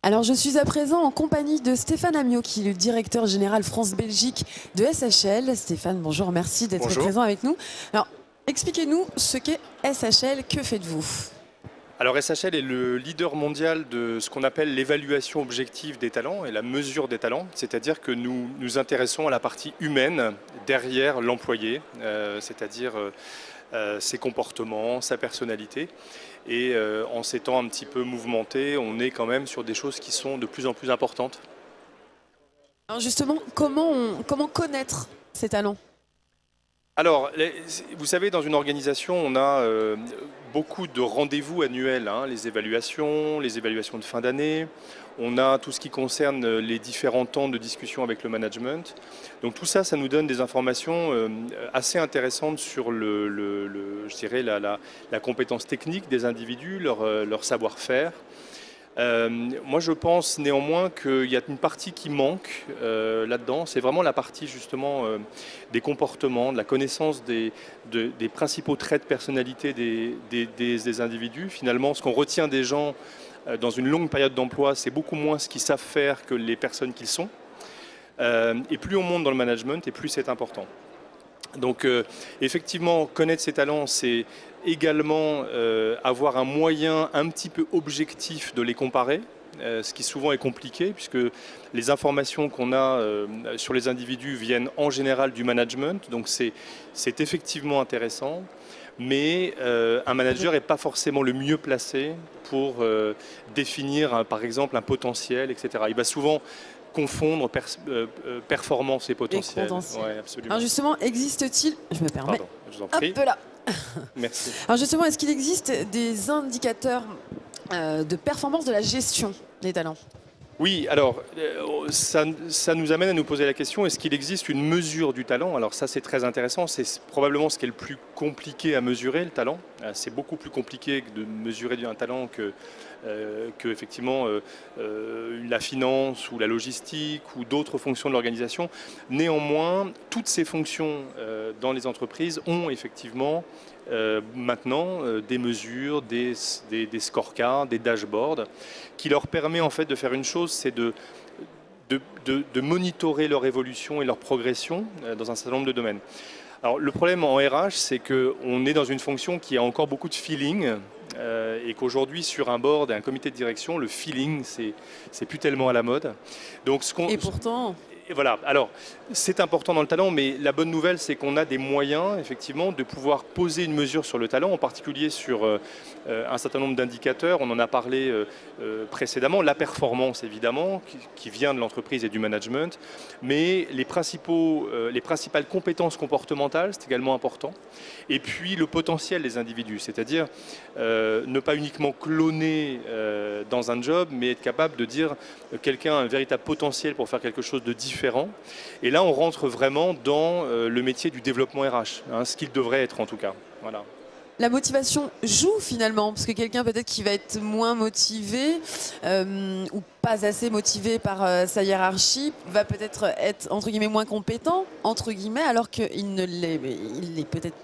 Alors je suis à présent en compagnie de Stéphane Amiot, qui est le directeur général France-Belgique de SHL. Stéphane, bonjour, merci d'être présent avec nous. Alors expliquez-nous ce qu'est SHL, que faites-vous? Alors SHL est le leader mondial de ce qu'on appelle l'évaluation objective des talents et la mesure des talents, c'est-à-dire que nous nous intéressons à la partie humaine derrière l'employé, c'est-à-dire ses comportements, sa personnalité. Et en ces temps un petit peu mouvementés, on est quand même sur des choses qui sont de plus en plus importantes. Alors justement, comment connaître ces talents? Alors, vous savez, dans une organisation, on a beaucoup de rendez-vous annuels, hein, les évaluations de fin d'année. On a tout ce qui concerne les différents temps de discussion avec le management. Donc tout ça, ça nous donne des informations assez intéressantes sur je dirais la compétence technique des individus, leur savoir-faire. Moi je pense néanmoins qu'il y a une partie qui manque là-dedans, c'est vraiment la partie justement des comportements, de la connaissance des principaux traits de personnalité des individus. Finalement, ce qu'on retient des gens dans une longue période d'emploi, c'est beaucoup moins ce qu'ils savent faire que les personnes qu'ils sont. Et plus on monte dans le management, et plus c'est important. Donc effectivement, connaître ses talents, c'est également avoir un moyen un petit peu objectif de les comparer, ce qui souvent est compliqué puisque les informations qu'on a sur les individus viennent en général du management, donc c'est effectivement intéressant, mais un manager n'est pas forcément le mieux placé pour définir par exemple un potentiel, etc. Il va souvent confondre performance et potentiel. Ouais, absolument. Alors justement, existe-t-il, je me permets, pardon, je vous en prie. Hop là. Merci. Alors justement, est-ce qu'il existe des indicateurs de performance de la gestion des talents? Oui, alors ça nous amène à nous poser la question, est-ce qu'il existe une mesure du talent? Alors ça c'est très intéressant, c'est probablement ce qui est le plus compliqué à mesurer, le talent. C'est beaucoup plus compliqué de mesurer un talent que effectivement la finance ou la logistique ou d'autres fonctions de l'organisation. Néanmoins, toutes ces fonctions dans les entreprises ont effectivement maintenant des mesures, des scorecards, des dashboards qui leur permet en fait de faire une chose, c'est de monitorer leur évolution et leur progression dans un certain nombre de domaines. Alors le problème en RH, c'est qu'on est dans une fonction qui a encore beaucoup de feeling et qu'aujourd'hui sur un board et un comité de direction, le feeling c'est plus tellement à la mode. Donc, et pourtant... Et voilà, alors c'est important dans le talent, mais la bonne nouvelle c'est qu'on a des moyens effectivement de pouvoir poser une mesure sur le talent, en particulier sur un certain nombre d'indicateurs. On en a parlé précédemment, la performance évidemment, qui vient de l'entreprise et du management, mais les principales compétences comportementales, c'est également important. Et puis le potentiel des individus, c'est-à-dire ne pas uniquement cloner dans un job, mais être capable de dire quelqu'un a un véritable potentiel pour faire quelque chose de différent. Et là, on rentre vraiment dans le métier du développement RH, hein, ce qu'il devrait être en tout cas. Voilà. La motivation joue finalement, parce que quelqu'un peut-être qui va être moins motivé ou pas assez motivé par sa hiérarchie va peut-être être entre guillemets moins compétent, entre guillemets, alors qu'il ne l'est, il est peut-être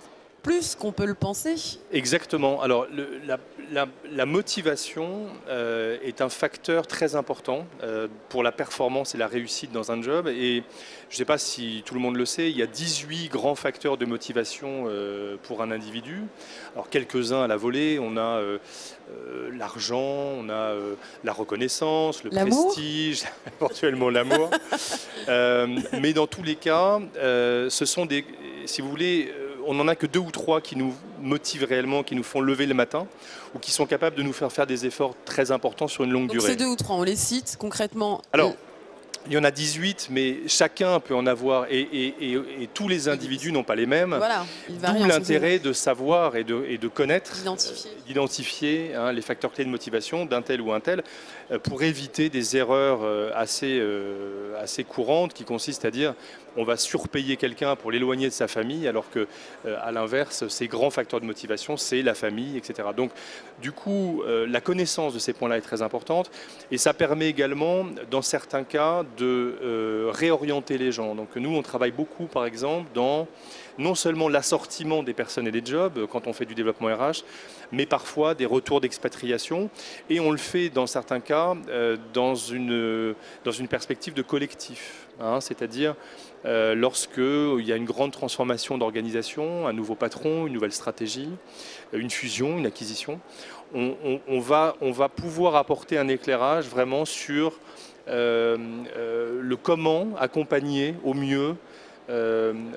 plus qu'on peut le penser. Exactement. Alors la motivation est un facteur très important pour la performance et la réussite dans un job. Et je ne sais pas si tout le monde le sait, il y a 18 grands facteurs de motivation pour un individu. Alors quelques-uns à la volée, on a l'argent, on a la reconnaissance, le prestige, éventuellement l'amour. Mais dans tous les cas, ce sont des, si vous voulez, on n'en a que 2 ou 3 qui nous motivent réellement, qui nous font lever le matin ou qui sont capables de nous faire des efforts très importants sur une longue durée. Ces 2 ou 3, on les cite concrètement? Alors, il y en a 18, mais chacun peut en avoir et tous les individus n'ont pas les mêmes. Voilà, d'où l'intérêt de savoir et de connaître, d'identifier hein, les facteurs clés de motivation d'un tel ou un tel pour éviter des erreurs assez courantes qui consistent à dire on va surpayer quelqu'un pour l'éloigner de sa famille alors que à l'inverse, ces grands facteurs de motivation, c'est la famille, etc. Donc du coup, la connaissance de ces points-là est très importante et ça permet également, dans certains cas, de réorienter les gens. Donc nous, on travaille beaucoup, par exemple, dans non seulement l'assortiment des personnes et des jobs quand on fait du développement RH, mais parfois des retours d'expatriation. Et on le fait dans certains cas dans une perspective de collectif, hein, c'est-à-dire lorsqu'il y a une grande transformation d'organisation, un nouveau patron, une nouvelle stratégie, une fusion, une acquisition, on va pouvoir apporter un éclairage vraiment sur le comment accompagner au mieux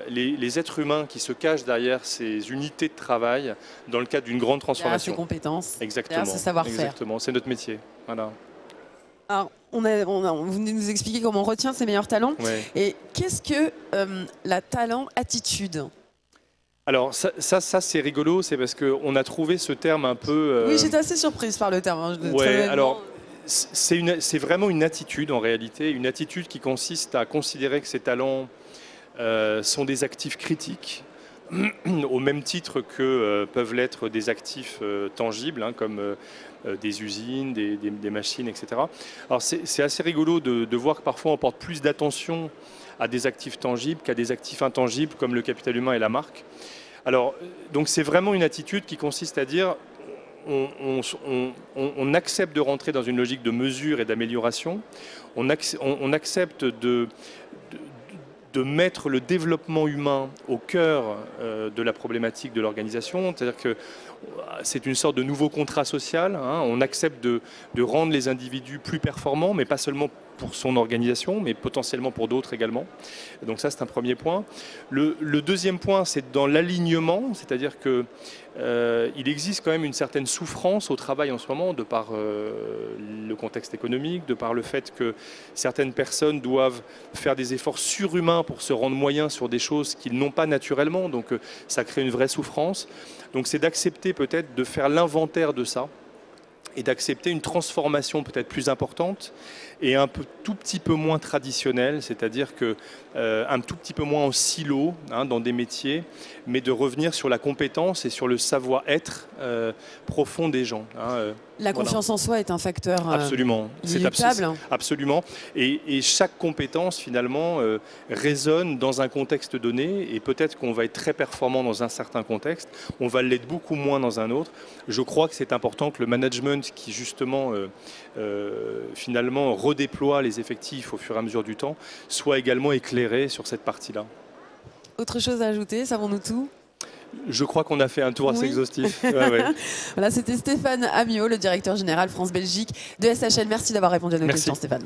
les êtres humains qui se cachent derrière ces unités de travail dans le cadre d'une grande transformation. Derrière ses compétences, exactement, derrière ses savoir-faire. Exactement, c'est notre métier. Voilà. Alors, vous venez de nous expliquer comment on retient ses meilleurs talents. Ouais. Et qu'est-ce que la talent-attitude ? Alors ça c'est rigolo, c'est parce qu'on a trouvé ce terme un peu... Oui, j'étais assez surprise par le terme. Hein, ouais, alors c'est vraiment une attitude en réalité, une attitude qui consiste à considérer que ces talents sont des actifs critiques, au même titre que peuvent l'être des actifs tangibles, hein, comme des usines, des machines, etc. Alors c'est assez rigolo de voir que parfois on porte plus d'attention à des actifs tangibles qu'à des actifs intangibles comme le capital humain et la marque. Alors, donc c'est vraiment une attitude qui consiste à dire on accepte de rentrer dans une logique de mesure et d'amélioration, on accepte de mettre le développement humain au cœur de la problématique de l'organisation, c'est-à-dire que c'est une sorte de nouveau contrat social, hein. On accepte de rendre les individus plus performants, mais pas seulement pour son organisation, mais potentiellement pour d'autres également. Donc ça, c'est un premier point. Le deuxième point, c'est dans l'alignement, c'est-à-dire que il existe quand même une certaine souffrance au travail en ce moment, de par le contexte économique, de par le fait que certaines personnes doivent faire des efforts surhumains pour se rendre moyens sur des choses qu'ils n'ont pas naturellement, donc ça crée une vraie souffrance. Donc c'est d'accepter peut-être de faire l'inventaire de ça, et d'accepter une transformation peut-être plus importante et tout petit peu moins traditionnelle, c'est-à-dire que un tout petit peu moins en silo, hein, dans des métiers, mais de revenir sur la compétence et sur le savoir-être profond des gens. Hein, la confiance en soi est un facteur absolument, inéluctable. Absolument. Et chaque compétence, finalement, résonne dans un contexte donné, et peut-être qu'on va être très performant dans un certain contexte, on va l'être beaucoup moins dans un autre. Je crois que c'est important que le management qui, justement, finalement, redéploie les effectifs au fur et à mesure du temps, soit également éclairé sur cette partie-là. Autre chose à ajouter, savons-nous tout ? Je crois qu'on a fait un tour assez exhaustif. Ouais. Voilà, c'était Stéphane Amiot, le directeur général France-Belgique de SHL. Merci d'avoir répondu à nos questions, Stéphane.